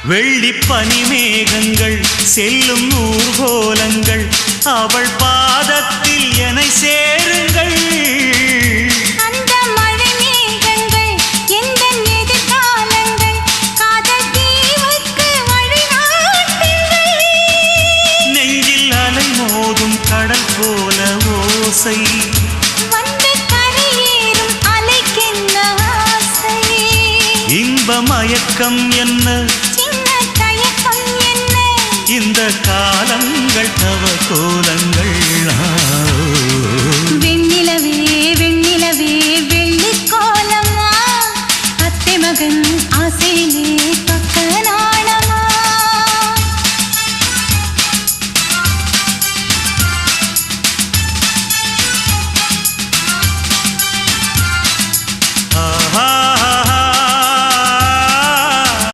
வெள்ளிப் பனிமேகங்கள் செல்லும் ஊர்கோலங்கள் அவள் பாதத்தில் என்னை சேருங்கள். அந்த மழை மேகங்கள் எந்த எதிர்காலங்கள் காதல் தீவுக்கு வழிகாட்டுங்கள். நெஞ்சில் அலை மோதும் கடல் போல ஓசை வந்து கரையேறும் அலைக்கென்ன ஆசை. இன்ப மயக்கம் என்ன சின்ன தயக்கம் என்ன இந்த காலங்கள் தவ கோலங்கள்